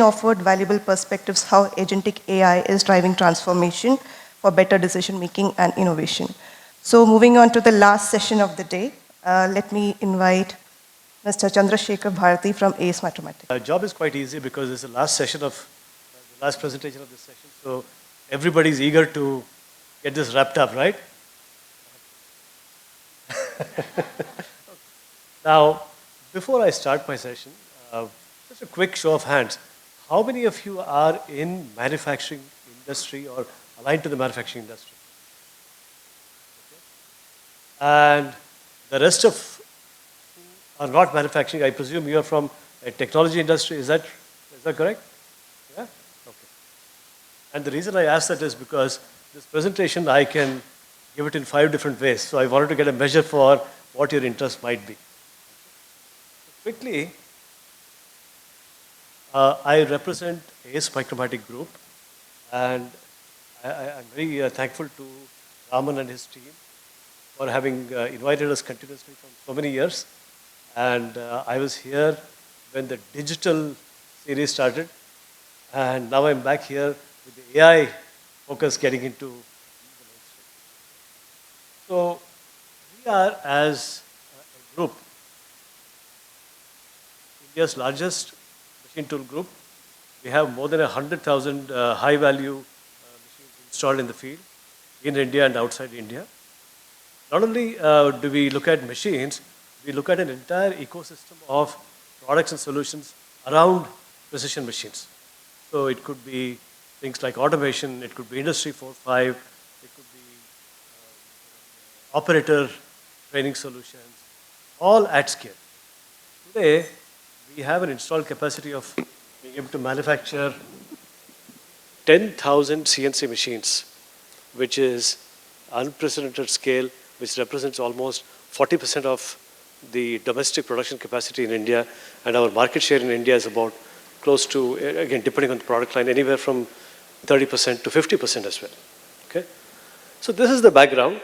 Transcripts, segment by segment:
offered valuable perspectives how agentic AI is driving transformation for better decision making and innovation. So moving on to the last session of the day, let me invite Mr. Chandrashekar Bharthi from ACEMicromatic. Our job is quite easy because it's the last session of the last presentation of this session. So everybody's eager to get this wrapped up, right? Now, before I start my session, just a quick show of hands. How many of you are in manufacturing industry or aligned to the manufacturing industry? Okay. And the rest of are not manufacturing. I presume you are from a technology industry. Is that correct? Yeah? Okay. And the reason I ask that is because this presentation, I can give it in 5 different ways. So I wanted to get a measure for what your interest might be. Quickly, I represent ACEMicromatic Group, and I'm very thankful to Raman and his team for having invited us continuously for so many years. And I was here when the digital series started, and now I'm back here with the AI focus getting into the mainstream. So we are, as a group, India's largest machine tool group. We have more than 100,000 high-value machines installed in the field, in India and outside India. Not only do we look at machines, we look at an entire ecosystem of products and solutions around precision machines. So it could be things like automation, it could be Industry 4.5, it could be operator training solutions, all at scale. Today, we have an installed capacity of being able to manufacture 10,000 CNC machines, which is unprecedented scale, which represents almost 40% of the domestic production capacity in India, and our market share in India is about close to, again, depending on the product line, anywhere from 30% to 50% as well. Okay? So this is the background.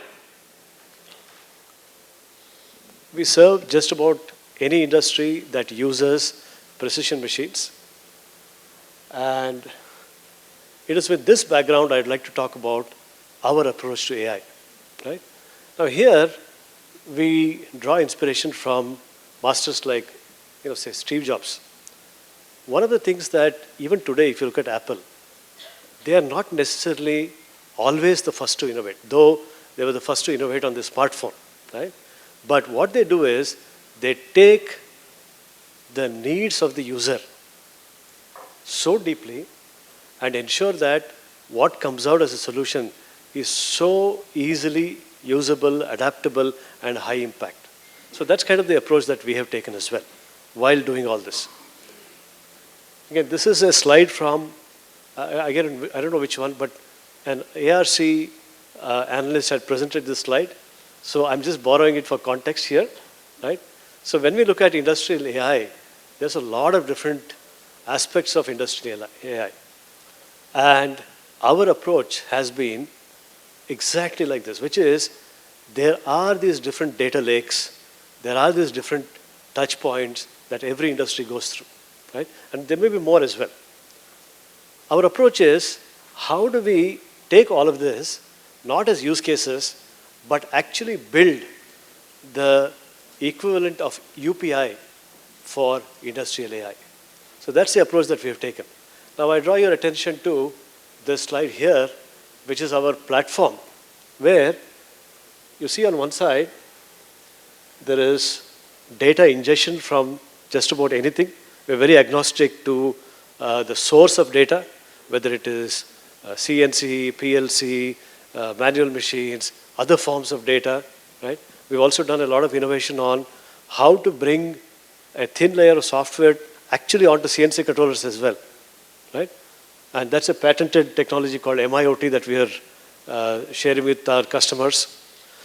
We serve just about any industry that uses precision machines. And it is with this background I'd like to talk about our approach to AI. Right? Now here, we draw inspiration from masters like, say Steve Jobs. One of the things that even today, if you look at Apple, they are not necessarily always the first to innovate, though they were the first to innovate on the smartphone, right? But what they do is they take the needs of the user so deeply and ensure that what comes out as a solution is so easily usable, adaptable, and high impact. So that's kind of the approach that we have taken as well while doing all this. Again, this is a slide from, I don't know which one, but an ARC analyst had presented this slide. So I'm just borrowing it for context here, right? So when we look at industrial AI, there's a lot of different aspects of industrial AI. And our approach has been exactly like this, which is there are these different data lakes, there are these different touch points that every industry goes through, right? And there may be more as well. Our approach is, how do we take all of this, not as use cases, but actually build the equivalent of UPI for industrial AI. So that's the approach that we have taken. Now I draw your attention to this slide here, which is our platform, where you see on one side, there is data ingestion from just about anything. We're very agnostic to the source of data, whether it is CNC, PLC, manual machines, other forms of data, right? We've also done a lot of innovation on how to bring a thin layer of software actually onto CNC controllers as well, right? And that's a patented technology called MIoT that we are sharing with our customers.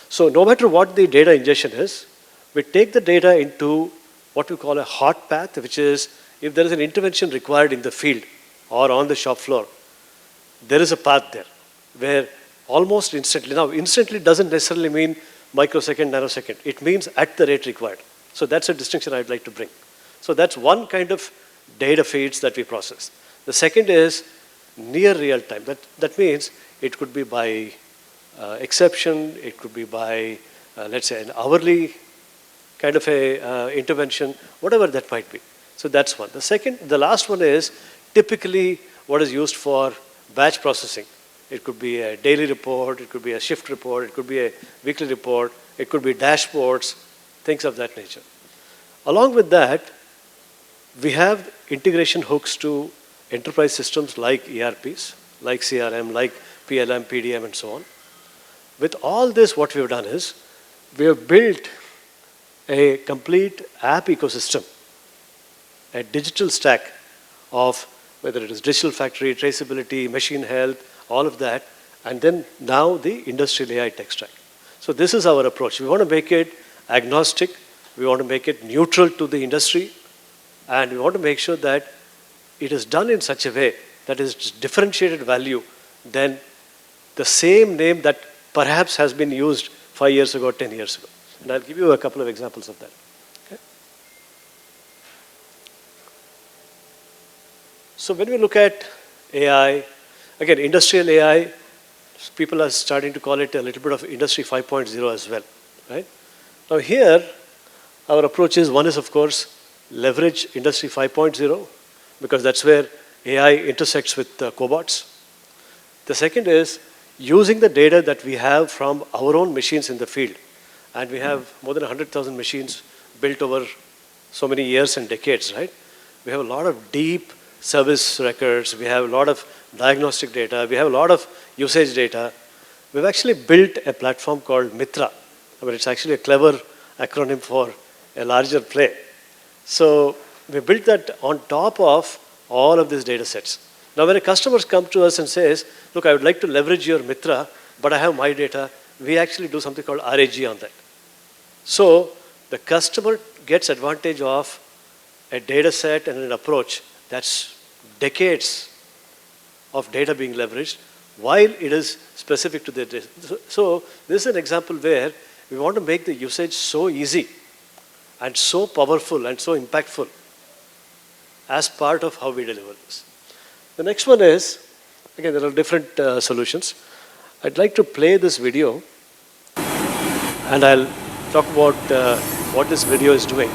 So no matter what the data ingestion is, we take the data into what we call a hot path, which is if there is an intervention required in the field or on the shop floor, there is a path there where almost instantly, now instantly doesn't necessarily mean microsecond, nanosecond. It means at the rate required. So that's a distinction I'd like to bring. So that's one kind of data feeds that we process. The second is near real time. That means it could be by exception, it could be by, let's say, an hourly kind of a intervention, whatever that might be. So that's one. The last one is typically what is used for batch processing. It could be a daily report, it could be a shift report, it could be a weekly report, it could be dashboards, things of that nature. Along with that, we have integration hooks to enterprise systems like ERPs, like CRM, like PLM, PDM, and so on. With all this, what we have done is we have built a complete app ecosystem, a digital stack of whether it is digital factory, traceability, machine health, all of that, and then now the industrial AI tech stack. So this is our approach. We want to make it agnostic, we want to make it neutral to the industry, and we want to make sure that it is done in such a way that is differentiated value than the same name that perhaps has been used 5 years ago, 10 years ago. And I'll give you a couple of examples of that. Okay? So when we look at AI, again, industrial AI, people are starting to call it a little bit of Industry 5.0 as well, right? Now here, our approach is, one is, of course, leverage Industry 5.0, because that's where AI intersects with cobots. The second is using the data that we have from our own machines in the field. And we have more than 100,000 machines built over so many years and decades, right? We have a lot of deep service records. We have a lot of diagnostic data. We have a lot of usage data. We've actually built a platform called Mitra. I mean, it's actually a clever acronym for a larger play. So we built that on top of all of these data sets. Now, when a customer comes to us and says, look, I would like to leverage your Mitra, but I have my data, we actually do something called RAG on that. So the customer gets advantage of a data set and an approach that's decades of data being leveraged while it is specific to the data. So this is an example where we want to make the usage so easy and so powerful and so impactful as part of how we deliver this. The next one is, again, there are different solutions. I'd like to play this video, and I'll talk about what this video is doing.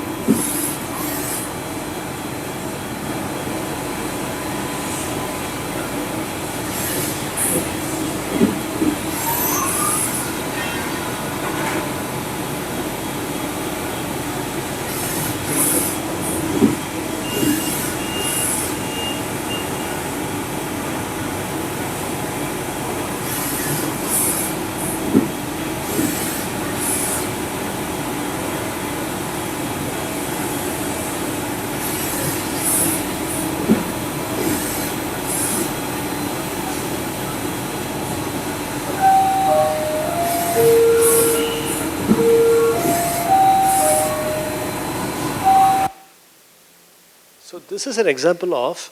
So this is an example of,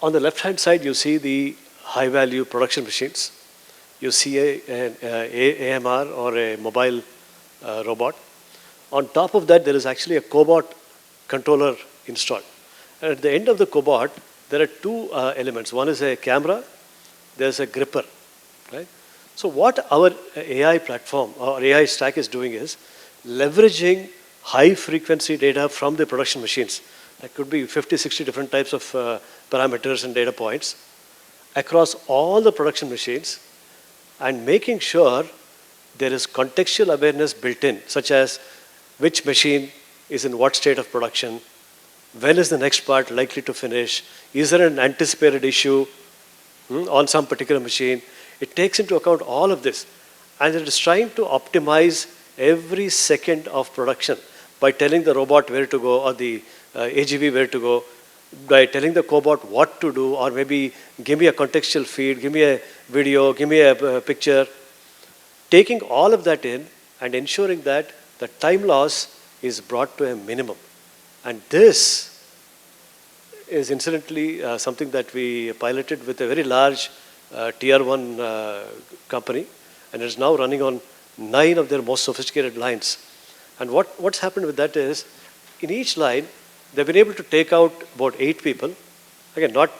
on the left-hand side, you see the high-value production machines. You see an AMR or a mobile robot. On top of that, there is actually a cobot controller installed. And at the end of the cobot, there are two elements. One is a camera, there's a gripper, right? So what our AI platform or AI stack is doing is leveraging high-frequency data from the production machines. That could be 50, 60 different types of parameters and data points across all the production machines, and making sure there is contextual awareness built in, such as which machine is in what state of production, when is the next part likely to finish, is there an anticipated issue on some particular machine. It takes into account all of this, and it is trying to optimize every second of production by telling the robot where to go, or the AGV where to go, by telling the cobot what to do, or maybe give me a contextual feed, give me a video, give me a picture. Taking all of that in and ensuring that the time loss is brought to a minimum. And this is incidentally something that we piloted with a very large tier 1 company, and it's now running on 9 of their most sophisticated lines. And what's happened with that is, in each line, they've been able to take out about 8 people Again, not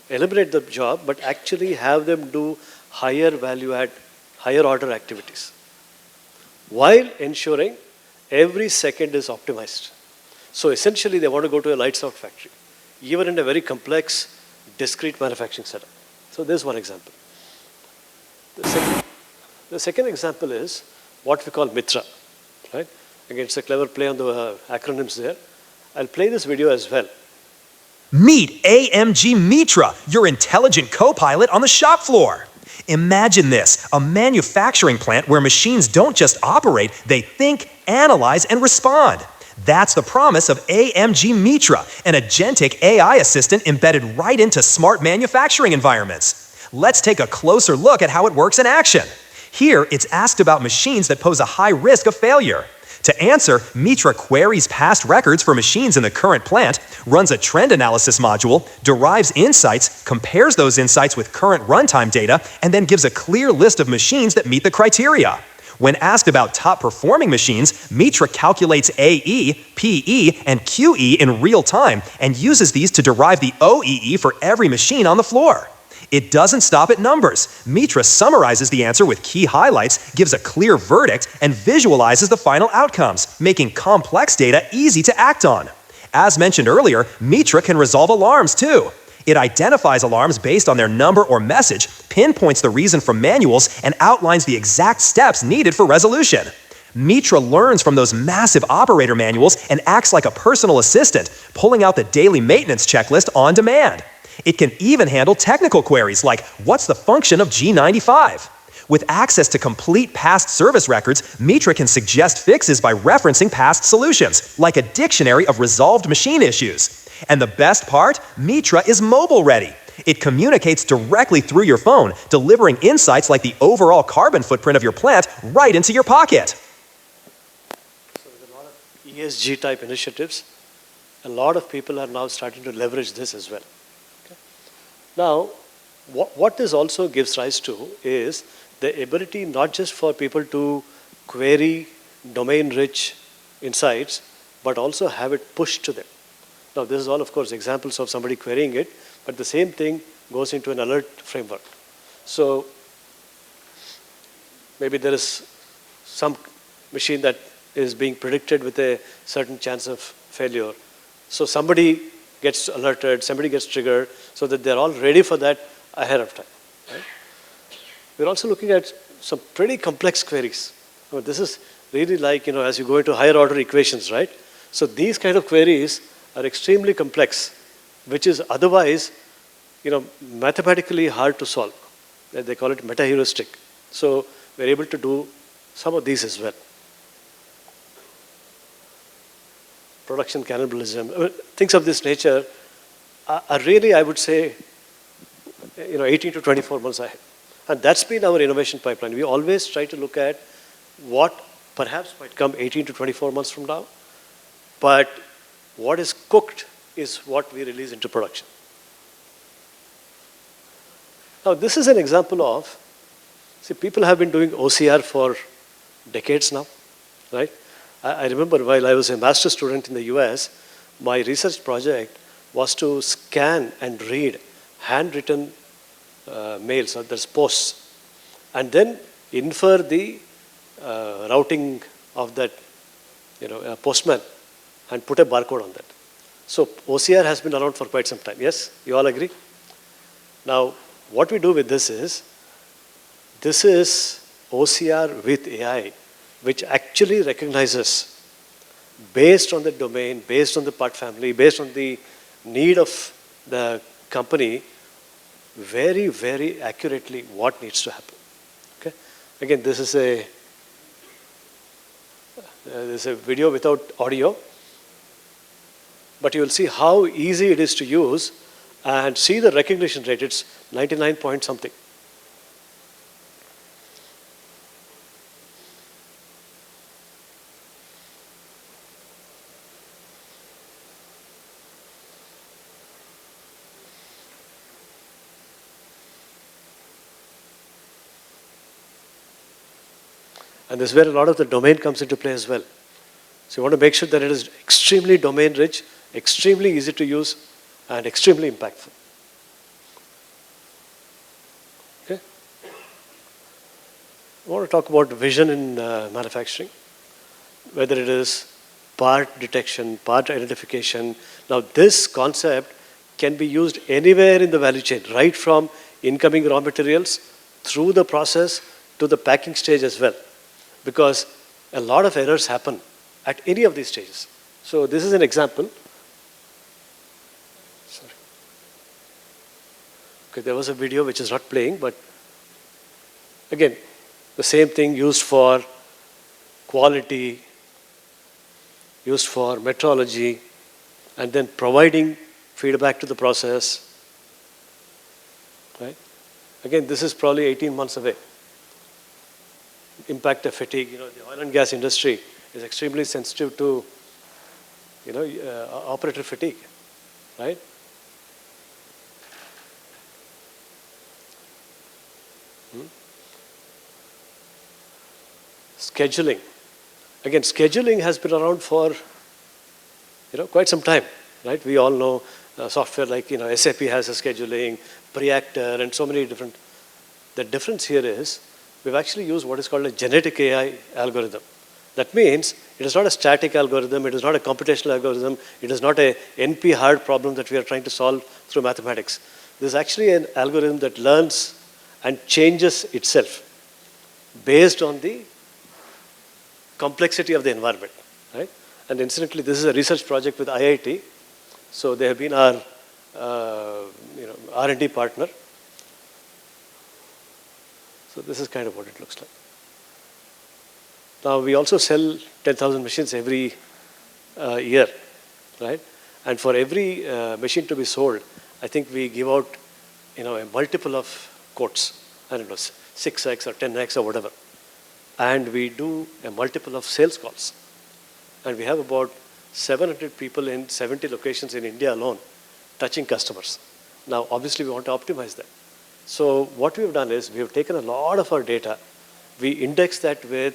eliminate the job, but actually have them do higher value add, higher order activities, while ensuring every second is optimized. So essentially, they want to go to a lights out factory, even in a very complex, discrete manufacturing setup. So there's one example. The second example is what we call Mitra, right? Again, it's a clever play on the acronyms there. I'll play this video as well. Meet AMG Mitra, your intelligent co-pilot on the shop floor. Imagine this, a manufacturing plant where machines don't just operate, they think, analyze, and respond. That's the promise of AMG Mitra, an agentic AI assistant embedded right into smart manufacturing environments. Let's take a closer look at how it works in action. Here, it's asked about machines that pose a high risk of failure. To answer, Mitra queries past records for machines in the current plant, runs a trend analysis module, derives insights, compares those insights with current runtime data, and then gives a clear list of machines that meet the criteria. When asked about top-performing machines, Mitra calculates AE, PE, and QE in real time and uses these to derive the OEE for every machine on the floor. It doesn't stop at numbers. Mitra summarizes the answer with key highlights, gives a clear verdict, and visualizes the final outcomes, making complex data easy to act on. As mentioned earlier, Mitra can resolve alarms too. It identifies alarms based on their number or message, pinpoints the reason from manuals, and outlines the exact steps needed for resolution. Mitra learns from those massive operator manuals and acts like a personal assistant, pulling out the daily maintenance checklist on demand. It can even handle technical queries like, what's the function of G95? With access to complete past service records, Mitra can suggest fixes by referencing past solutions, like a dictionary of resolved machine issues. And the best part? Mitra is mobile ready. It communicates directly through your phone, delivering insights like the overall carbon footprint of your plant right into your pocket. So there's a lot of ESG type initiatives. A lot of people are now starting to leverage this as well. Now, what this also gives rise to is the ability not just for people to query domain-rich insights, but also have it pushed to them. Now, this is all, of course, examples of somebody querying it, but the same thing goes into an alert framework. So maybe there is some machine that is being predicted with a certain chance of failure. So somebody gets alerted, somebody gets triggered, so that they're all ready for that ahead of time. Right? We're also looking at some pretty complex queries. This is really like, as you go into higher order equations, right? So these kind of queries are extremely complex, which is otherwise, mathematically hard to solve. They call it meta-heuristic. So we're able to do some of these as well. Production cannibalism, things of this nature are really, I would say, 18 to 24 months ahead. And that's been our innovation pipeline. We always try to look at what perhaps might come 18 to 24 months from now, but what is cooked is what we release into production. Now, this is an example of, people have been doing OCR for decades now, right? I remember while I was a master's student in the US, my research project was to scan and read handwritten mails, or there's posts, and then infer the routing of that postman and put a barcode on that. So OCR has been around for quite some time. Yes, you all agree? Now, what we do with this is OCR with AI, which actually recognizes, based on the domain, based on the part family, based on the need of the company, very, very accurately what needs to happen. Okay? Again, this is a video without audio, but you will see how easy it is to use and see the recognition rate. It's 99 point something. And this is where a lot of the domain comes into play as well. So you want to make sure that it is extremely domain rich, extremely easy to use, and extremely impactful. Okay? I want to talk about vision in manufacturing, whether it is part detection, part identification. Now, this concept can be used anywhere in the value chain, right from incoming raw materials through the process to the packing stage as well, because a lot of errors happen at any of these stages. So this is an example. Sorry. Okay, there was a video which is not playing, but again, the same thing used for quality, used for metrology, and then providing feedback to the process. Right? Again, this is probably 18 months away. Impact of fatigue. The oil and gas industry is extremely sensitive to, operator fatigue, right? Scheduling. Again, scheduling has been around for, quite some time, right? We all know software like, SAP has a scheduling, Preactor, and so many different. The difference here is we've actually used what is called a genetic AI algorithm. That means it is not a static algorithm, it is not a computational algorithm, it is not a NP hard problem that we are trying to solve through mathematics. This is actually an algorithm that learns and changes itself based on the complexity of the environment, right? And incidentally, this is a research project with IIT. So they have been our R&D partner. So this is kind of what it looks like. Now we also sell 10,000 machines every year, right? And for every machine to be sold, I think we give out, a multiple of quotes. I don't know, 6x or 10x or whatever. And we do a multiple of sales calls. And we have about 700 people in 70 locations in India alone touching customers. Now, obviously, we want to optimize that. So what we've done is we have taken a lot of our data, we index that with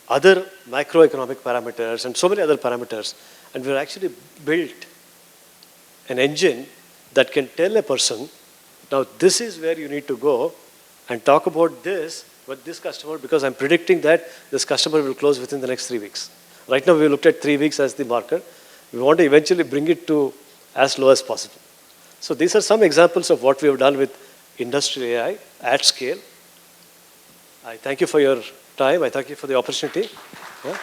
other macroeconomic parameters and so many other parameters, and we've actually built an engine that can tell a person, now this is where you need to go and talk about this with this customer, because I'm predicting that this customer will close within the next 3 weeks. Right now, we looked at 3 weeks as the marker. We want to eventually bring it to as low as possible. So these are some examples of what we have done with industrial AI at scale. I thank you for your time. I thank you for the opportunity. Yeah.